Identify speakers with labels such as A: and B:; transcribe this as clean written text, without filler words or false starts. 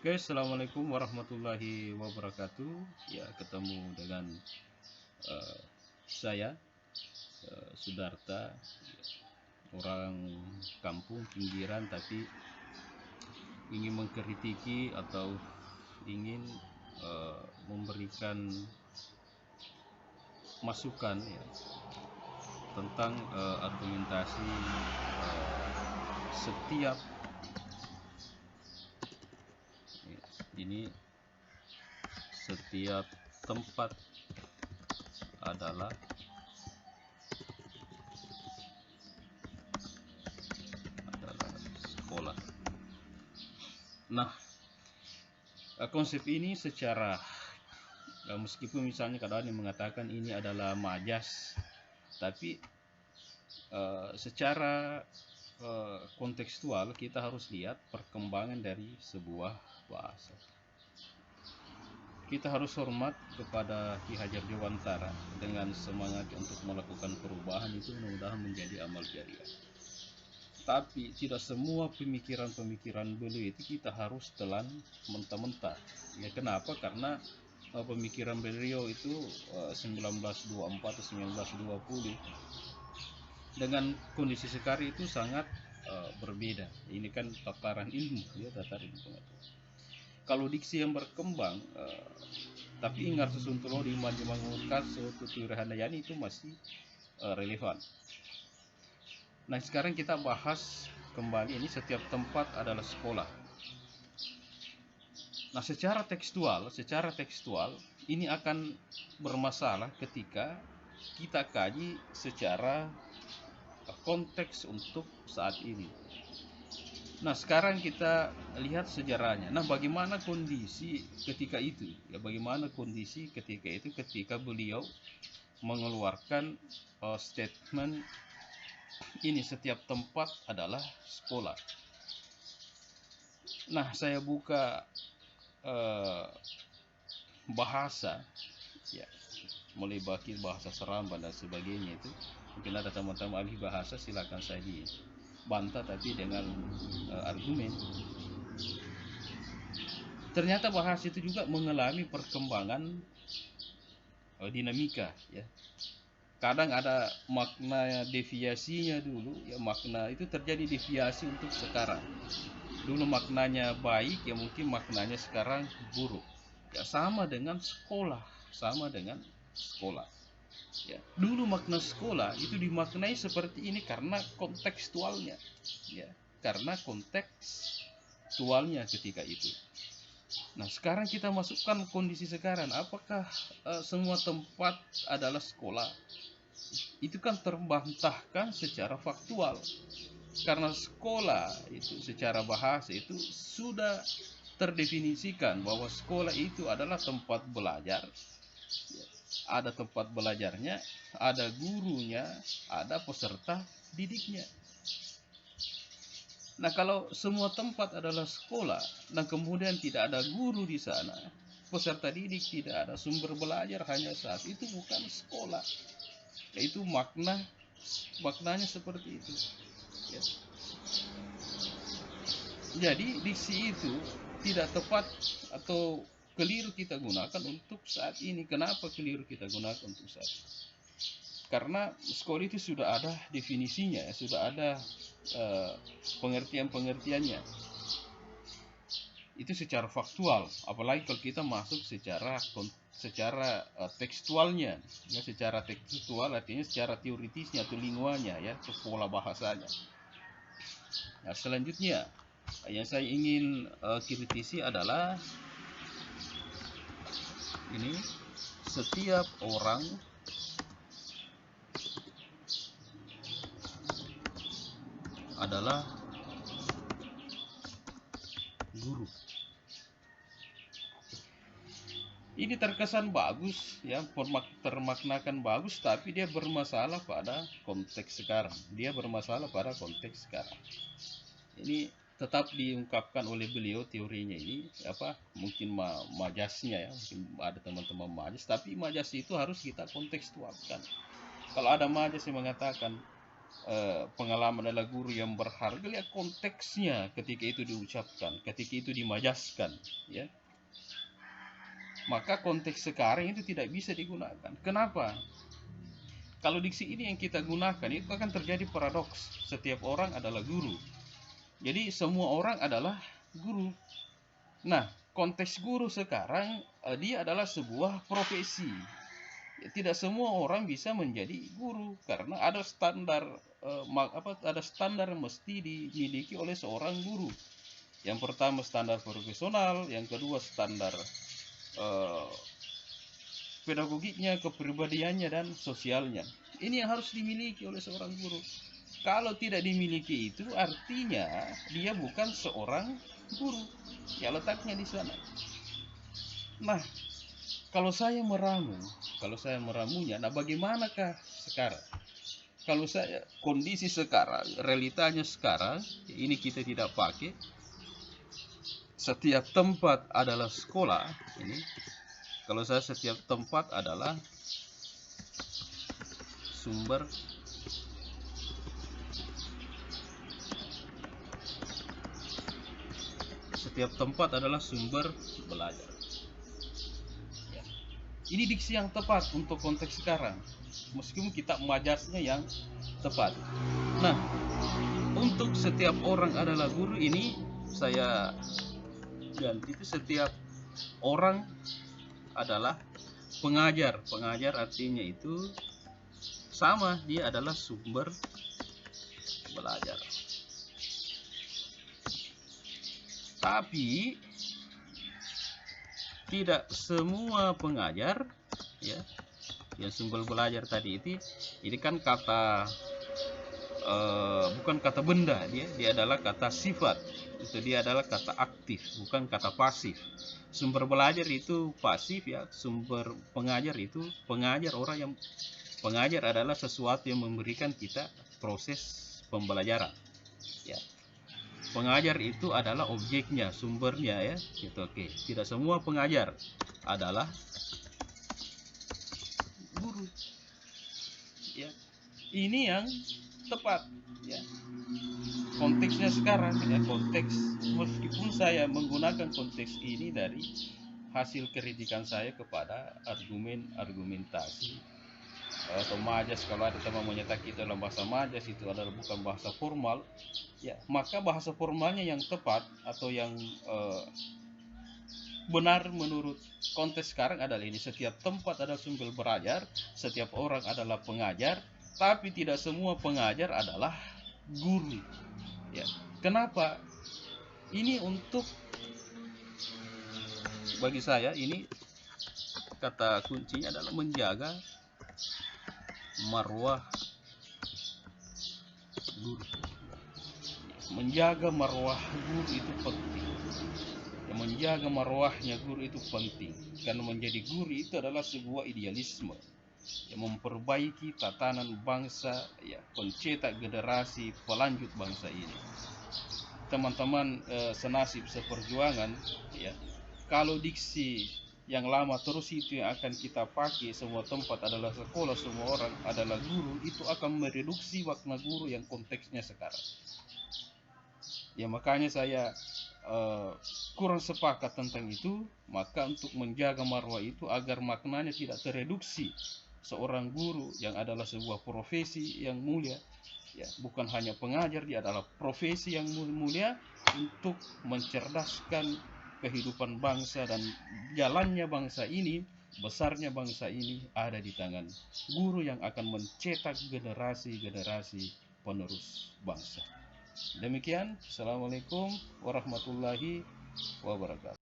A: Oke, assalamualaikum warahmatullahi wabarakatuh. Ya, ketemu dengan eh, saya, Sudarta, orang kampung pinggiran, tapi ingin mengkritiki atau ingin memberikan masukan ya, tentang argumentasi setiap ini setiap tempat adalah sekolah. Nah, konsep ini secara meskipun misalnya kadang yang mengatakan ini adalah majas, tapi secara kontekstual kita harus lihat perkembangan dari sebuah bahasa. Kita harus hormat kepada Ki Hajar Dewantara dengan semangat untuk melakukan perubahan, itu mudah-mudahan menjadi amal jariah. Tapi tidak semua pemikiran-pemikiran beliau itu kita harus telan mentah-mentah. Ya, kenapa? Karena pemikiran beliau itu 1924 atau 1920 dengan kondisi sekarang itu sangat berbeda. Ini kan tataran ilmu, ya, tataran ilmu. Kalau diksi yang berkembang, tapi ingat sesuntulo di manjumangukat suatu Handayani itu masih relevan. Nah, sekarang kita bahas kembali ini setiap tempat adalah sekolah. Nah, secara tekstual ini akan bermasalah ketika kita kaji secara konteks untuk saat ini. Nah, sekarang kita lihat sejarahnya. Nah, bagaimana kondisi ketika itu? Ya, bagaimana kondisi ketika itu ketika beliau mengeluarkan statement ini setiap tempat adalah sekolah. Nah, saya buka bahasa, ya, mulai bahasa Seramba dan sebagainya itu. Mungkin ada teman-teman ahli bahasa, silakan saya dibantah tapi dengan argumen. Ternyata bahasa itu juga mengalami perkembangan dinamika, ya. Kadang ada makna deviasinya dulu, ya, makna itu terjadi deviasi untuk sekarang. Dulu maknanya baik, ya mungkin maknanya sekarang buruk. Ya, sama dengan sekolah, Ya, dulu makna sekolah itu dimaknai seperti ini karena kontekstualnya, ya, karena kontekstualnya ketika itu. Nah, sekarang kita masukkan kondisi sekarang, apakah semua tempat adalah sekolah? Itu kan terbantahkan secara faktual. Karena sekolah itu secara bahasa itu sudah terdefinisikan bahwa sekolah itu adalah tempat belajar. Ada tempat belajarnya, ada gurunya, ada peserta didiknya. Nah, kalau semua tempat adalah sekolah dan kemudian tidak ada guru di sana, peserta didik tidak ada, sumber belajar hanya saat itu, bukan sekolah. Itu maknanya seperti itu, ya. Jadi diksi itu tidak tepat atau keliru kita gunakan untuk saat ini. Kenapa keliru kita gunakan untuk saat ini? Karena sekolah itu sudah ada definisinya, sudah ada pengertiannya. Itu secara faktual, apalagi kalau kita masuk secara tekstualnya, ya, secara tekstual artinya secara teoritisnya atau linguanya, ya, atau pola bahasanya. Nah, selanjutnya yang saya ingin kritisi adalah ini, setiap orang adalah guru. Ini terkesan bagus, ya, termaknakan bagus, tapi dia bermasalah pada konteks sekarang. Ini tetap diungkapkan oleh beliau teorinya ini, mungkin majasnya, ya, mungkin ada teman-teman majas, tapi majas itu harus kita kontekstualkan. Kalau ada majas yang mengatakan pengalaman adalah guru yang berharga, lihat konteksnya ketika itu diucapkan, ketika itu dimajaskan, ya. Maka konteks sekarang itu tidak bisa digunakan. Kenapa? Kalau diksi ini yang kita gunakan, itu akan terjadi paradoks. Setiap orang adalah guru. Jadi semua orang adalah guru. Nah, konteks guru sekarang, dia adalah sebuah profesi. Tidak semua orang bisa menjadi guru karena ada standar ada standar yang mesti dimiliki oleh seorang guru. Yang pertama standar profesional, yang kedua standar pedagogiknya, kepribadiannya, dan sosialnya. Ini yang harus dimiliki oleh seorang guru. Kalau tidak dimiliki itu artinya dia bukan seorang guru. Ya, letaknya di sana. Nah, kalau saya meramunya, nah bagaimanakah sekarang? Kalau saya kondisi sekarang, realitanya sekarang, ini kita tidak pakai. Setiap tempat adalah sekolah. Ini kalau saya setiap tempat adalah sumber belajar. Ya. Ini diksi yang tepat untuk konteks sekarang, meskipun kita majasnya yang tepat. Nah, untuk setiap orang adalah guru ini saya ganti, itu setiap orang adalah pengajar. Pengajar artinya itu sama, dia adalah sumber belajar. Tapi tidak semua pengajar, ya, yang sumber belajar tadi itu, ini kan kata bukan kata benda, dia adalah kata sifat. Itu dia adalah kata aktif, bukan kata pasif. Sumber belajar itu pasif, ya. Sumber pengajar itu pengajar, orang yang pengajar adalah sesuatu yang memberikan kita proses pembelajaran, ya. Pengajar itu adalah objeknya, sumbernya, ya. Gitu, oke. Tidak semua pengajar adalah guru, ya. Ini yang tepat, ya. Konteksnya sekarang, ya, konteks, meskipun saya menggunakan konteks ini dari hasil kritikan saya kepada argumentasi atau majas. Kalau ada teman menyatakan itu dalam bahasa majas, itu adalah bukan bahasa formal, ya, maka bahasa formalnya yang tepat atau yang benar menurut konteks sekarang adalah ini: setiap tempat adalah sumber belajar, setiap orang adalah pengajar, tapi tidak semua pengajar adalah guru, ya. Kenapa? Ini untuk, bagi saya ini kata kuncinya adalah menjaga marwah guru. Menjaga marwah guru itu penting. Menjaga marwahnya guru itu penting, karena menjadi guru itu adalah sebuah idealisme yang memperbaiki tatanan bangsa, ya, pencetak generasi pelanjut bangsa ini. Teman-teman senasib seperjuangan, ya, kalau diksi yang lama terus itu yang akan kita pakai, semua tempat adalah sekolah, semua orang adalah guru, itu akan mereduksi makna guru yang konteksnya sekarang. Ya, makanya saya kurang sepakat tentang itu. Maka untuk menjaga marwah itu agar maknanya tidak tereduksi, seorang guru yang adalah sebuah profesi yang mulia, ya, bukan hanya pengajar, dia adalah profesi yang mulia untuk mencerdaskan kehidupan bangsa, dan jalannya bangsa ini, besarnya bangsa ini ada di tangan guru yang akan mencetak generasi-generasi penerus bangsa. Demikian, Assalamualaikum warahmatullahi wabarakatuh.